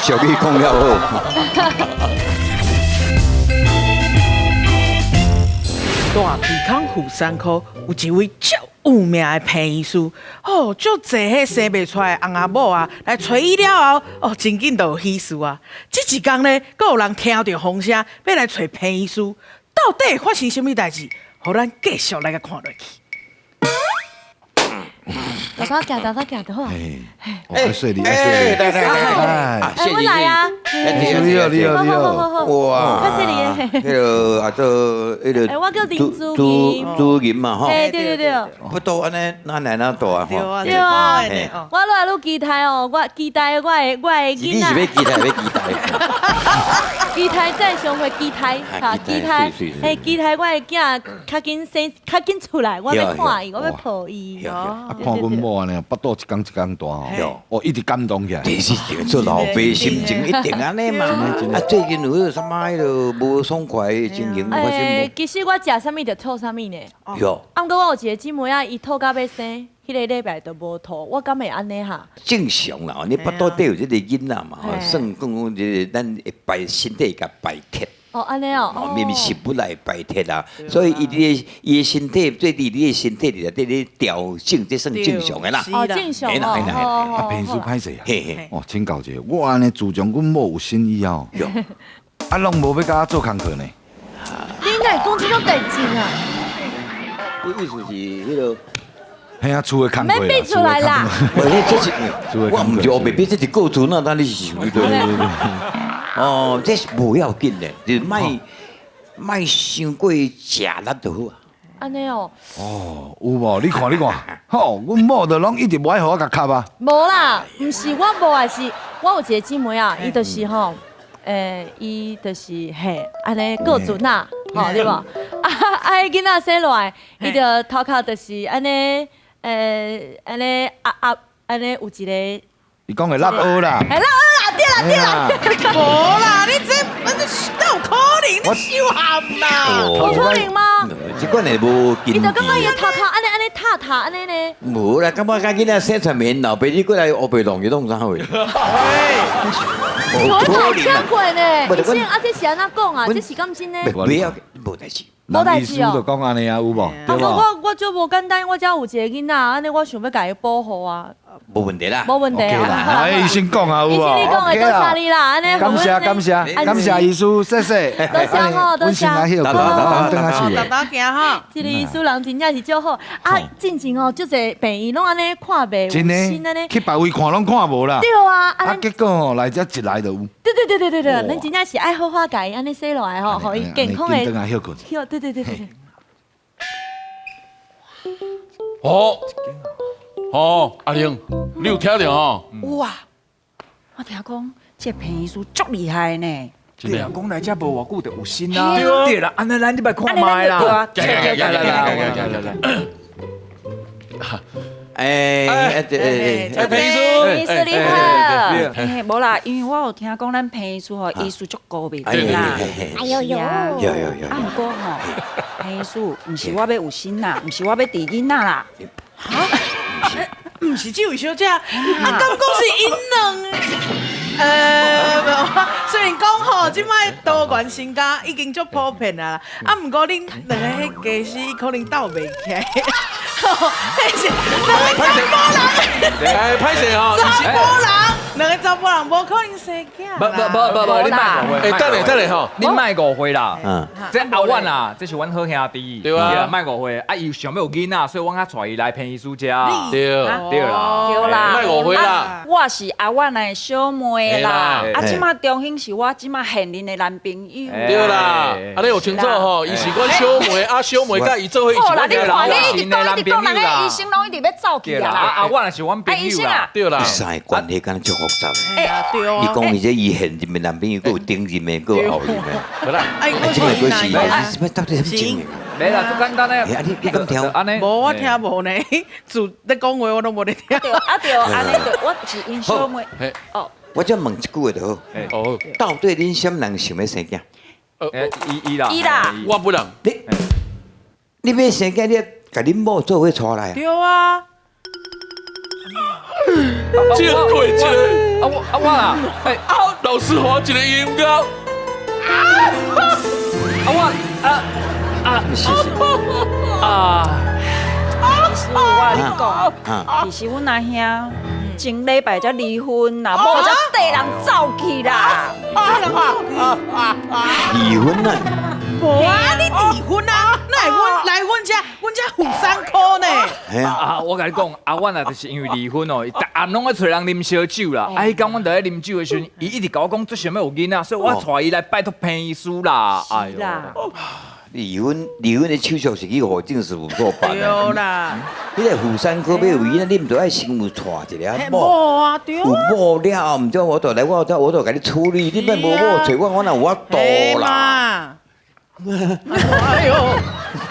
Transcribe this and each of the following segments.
小弟讲了好。大鼻孔负3箍，有一位足有名的偏医师，哦，足济迄生袂出来的翁仔某啊，来找伊了后，哦，真紧就有喜事啊。这一天呢，阁有人听到风声，要来找偏医师，到底发生什么代志？互咱继续来个看落去。大家行，大家行就好。爱睡你，爱睡你，哎，我来啊！你好，哇，快谢你。迄个啊做迄个，我叫林珠银。朱银嘛吼。对。不多安尼，哪来哪大啊？对啊，对啊，嘿我愈来愈期待哦，我期待我的囡仔。你是要期待，要期待。期待再上回期待，期待，期待我的囝较紧生，较紧出来，我要看伊，我要抱伊。看阮某安尼，腹肚一天大哦，一直感动起来。第是做老爸心情一定安尼嘛。啊，最近有啥物迄落无爽快的情形发生其实我食啥物就吐啥物呢。无？哟，啊，毋过我有一个姊妹啊，伊吐到要生，迄个礼拜就无吐，我敢会安尼哈？正常啦，你腹肚底有这个囡仔嘛，算讲这咱会排身体甲排铁。哦，安尼哦，明明食不来排铁啊，所以伊的身体对你的身体里底咧调整，这算正常的啦。哦，正常哦。啊，平时歹势啊。嘿嘿。哦，请教一下，我安尼自从阮某有心以后，啊，拢无要甲我做工课呢。你哪会讲这种代志啊？你意思是迄个？嘿啊，厝的工课。免逼出来啦。这是我唔是我未必这是构图那，那你是想对。哦，这是无要紧的，就是卖伤过食力就好啊。安尼哦。哦，有无？你看，吼，阮某就拢一直无爱互我甲吸啊。无啦，毋是我无，也是我有一个姊妹啊，伊就是吼，伊就是嘿，安尼过准呐，吼对无？啊，迄囡仔生落来，伊就头壳就是安尼，安尼安尼有一个。你讲的lap蚵啦。lap蚵啦，对啦。无啦，你这有可能，你小喊啦。有可能吗？这款的无根据。你就感觉伊头壳安尼塌安尼呢？无啦，感觉甲囡仔生出面老爸你过来乌白弄去弄啥货？我冇听过呢。以前啊，这是安怎讲啊？这是敢真呢？不要，无代志。无代志哦。就讲安尼啊，有无？对吧？我就无简单，我遮有一个囡仔，安尼我想要甲伊保护啊。无问题啦。无问题啊。哎，医生讲啊，有无？医生你讲的多谢你啦，安尼。感谢医师，谢谢。多谢吼，多谢。大行哈。这个医师人真正是足好啊，进前哦，足侪病医拢安尼看袂有心安尼。去别位看拢看无啦。对啊，啊结果哦来遮一来就有。对，咱真正是爱好好家己安尼洗落来吼，互伊健康的。对。哦，阿玲，你有听到哦？哇！我听讲，这偏医师足厉害呢。对啊，讲来遮无偌久就有心啦。对啦，安尼咱就来看卖啦。来。裴医师你好。无啦，因为我有听讲咱偏医师吼，医术足高明啦。哎呦。有。啊，毋过吼，偏医师毋是我要有心啦，毋是我要治囡仔啦。哈？毋是这位小姐，啊，敢讲是因两虽然讲吼，即摆多元性家已经足普遍啦，啊，毋过恁两个迄家私可能斗袂起来，迄是两个查甫人，歹势哦，查甫人，两个查甫人无可能生囝。不，你莫误会。等下吼，你莫误会啦。这阿阮啊，这是阮好兄弟。对啊，莫误会。啊，伊想要有囡仔，所以阮较带伊来偏医师家。对啦。莫误会啦。我是阿阮的小妹啦。啊，即马中兴是我即马现任的男朋友。对啦，安尼有清楚吼，伊是阮小妹，啊小妹甲伊做伙一起。好啦，你看你一直讲，人个医生拢一直要走去啦。啊，阮也是阮朋友啦。对啦。三个关系敢足复杂。对啊。你讲伊这伊现任的男朋友，佮有顶任的，佮有后任的。好啦，这个个是，你到底什么情？没啦，最简单的。你敢听？安尼。无我听无呢，自咧讲话我都无咧听。对，安尼就我是因小妹。哦。我再问一句话就好。哦。到底恁什人想要生囝？伊啦。我不能。你要生囝，你甲恁某做伙出来。对啊。这个。我啦，哎，老师画一个音高，我是是其实我跟你讲，其实阮阿兄前礼拜才离婚啦，某才带人走去啦。离婚啊，无啊，你离婚啊？那来阮家付3箍呢？系啊，我甲你讲，阮啊，就是因为离婚哦，逐暗拢咧找人啉烧酒啦。伊讲阮伫咧啉酒的时阵，伊一直甲我讲最想要有囡仔，所以我带伊来拜托偏医师啦。哎呦，离婚的手续是去互政事务所办对的。啦，你来付3箍要有囡仔，你毋着爱先有带一个某。无啊，对有某了，毋知我就来，我就甲你处理。你莫无某找我哪有法度啦？哎呦，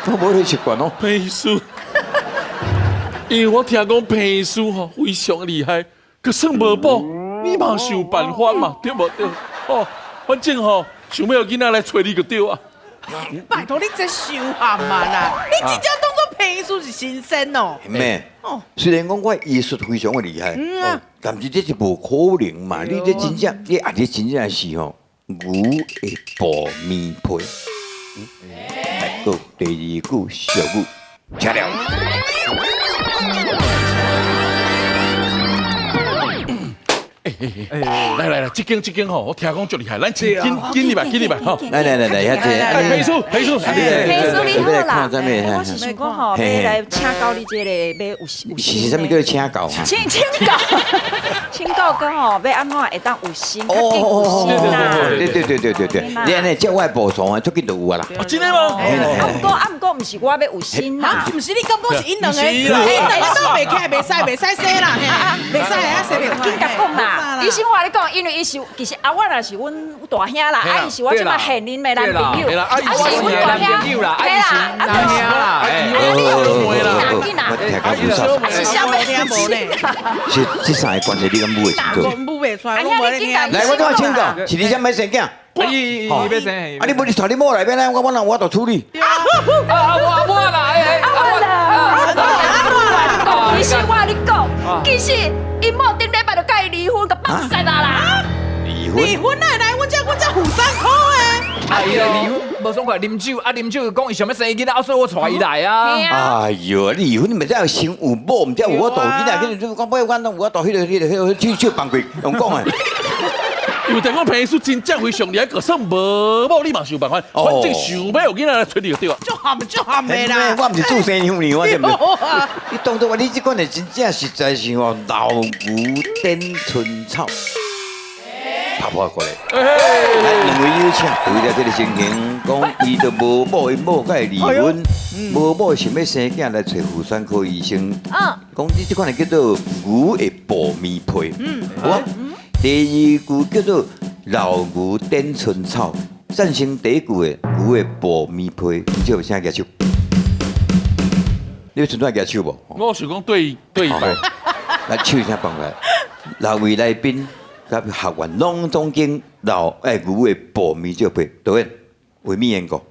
我无你习惯哦。偏医师，因为我听讲偏医师吼非常厉害，可算无保，你嘛是有办法嘛，对无对？哦，反正吼想要有囡仔来找你就对啊。拜托你这伤悍嘛啦！你真正当作骗医师是新鲜哦。妹哦，虽然讲我艺术非常的厉害，但是这是无可能嘛。你这真正，你真正是吼牛的薄面皮。好，第2句小句，吃了。来，这间吼，我听讲足厉害，咱紧入来吼。来，遐这裴叔，裴叔你好啦，看咩？我是想讲吼，要来请教你这个要有是啥物叫请教啊？请教讲吼，要安怎会当有心，较紧有心啦。对，你安尼叫我补充啊，足紧就有啊啦。真的吗？不过，毋是我要有心啦。不是你刚讲是因两个，因不是啦两个都袂起来，袂使洗啦，袂使啊，洗袂紧甲讲啦，医生我跟你讲，因为伊是其实我也是阮大兄啦，伊是我即摆现任的男朋友，对啦是阮大兄啦，嘿啦，男兄啦，我听讲不少。是啥物听无呢？是这三个关系，你敢不会清楚？讲不袂出来，我无咧听。来，我怎么请教？是你先买生囝？伊要生，啊，你无你带你某来边呢？我就处理。我啦，其实我跟你讲，其实因某顶礼拜就甲伊离婚，甲放晒啦。离婚来阮家付3箍诶。哎呀，离婚无爽快，啉酒讲伊想要生囡仔，所以我带伊来啊。哎呦，离婚你咪真係先有某，唔知有我大囡仔，跟住講不要有我大迄個去放過用講誒。因為聽講平叔真正非常厲害，可算無某你嘛是有辦法，反正想要有囡仔來找你就對啊。足含的啦。我唔是做生娘呢，我真係。你當作我你這個人真正實在是哦，老牛顛春草。拍破過嚟，兩位有請為了這個情形，講伊就無某，伊某甲伊離婚，無某想要生囝來找婦產科醫生。講你這款係叫做牛的薄面皮。好，第2句叫做老牛顛春草，贊成第1句的牛的薄面皮，唔知有啥舉手？你有存在舉手無？我想講對白，來手聲放來，六位來賓。甲學員攏總經牛的薄面椒皮，對，為咩緣故？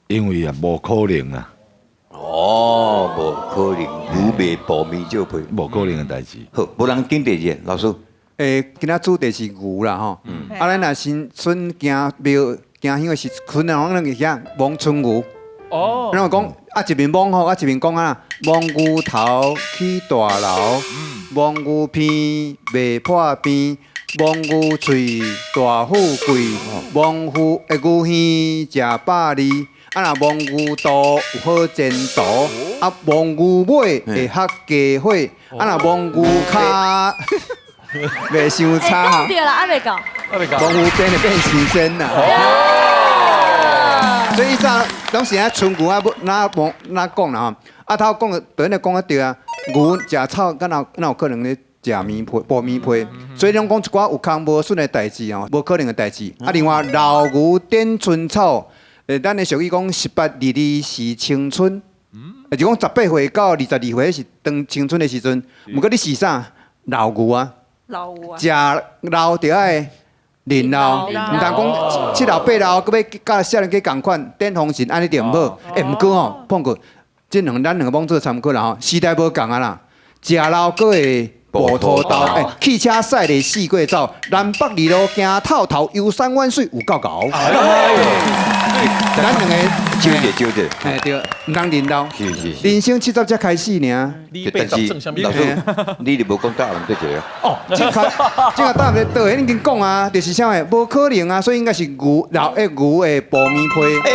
因為啊，無可能啊，哦，無可能，牛賣薄面椒皮，無可能嘅代志。好，無人頂第2個，老師。今仔主題是牛啦吼，咱若新春行廟行香的時，可能咱個遐望春牛。哦，咱講一面望吼，一面講啊，望牛頭起大樓，望牛鼻未破邊。望牛喙大富貴，望牛的牛耳食百里，若望牛肚有好前途，望牛尾會合家伙，若望牛骹袂傷差哈。对啦，未到。望牛變就變新鮮啦。所以早當時啊，春牛啊，哪講啦吼？頭講的對咧講得對啊，牛食草，敢有可能咧？食面皮、薄面皮，所以咱講一寡有空無順的代志哦，無可能的代志。另外老牛顛春草，咱的俗語講1822是青春，就講18歲到22歲是當青春的時陣。毋過你是啥？老牛啊，食老就愛練老，毋通講7老8老，佮要甲少年家共款，顛風神安尼就毋好。毋過吼，碰過，咱兩個幫做參考啦吼，時代無共啊啦，食老閣會。无拖刀，汽车驶咧四过走，南北二路行透透，游山玩水有够高。咱两个揪着，对，唔通认老。是，人生70才开始呢。你被但是正什么老师，你就无讲大人对这个。哦，这个答案对，已经讲啊，就是啥个，无可能啊，所以应该是牛老牛的苞米胚。无可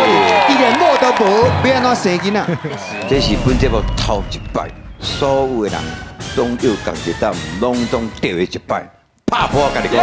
能，伊连某都无，要安怎生囡仔？这是本节目头一摆，所有的人拢有共一担，拢总掉一摆，拍破家己个。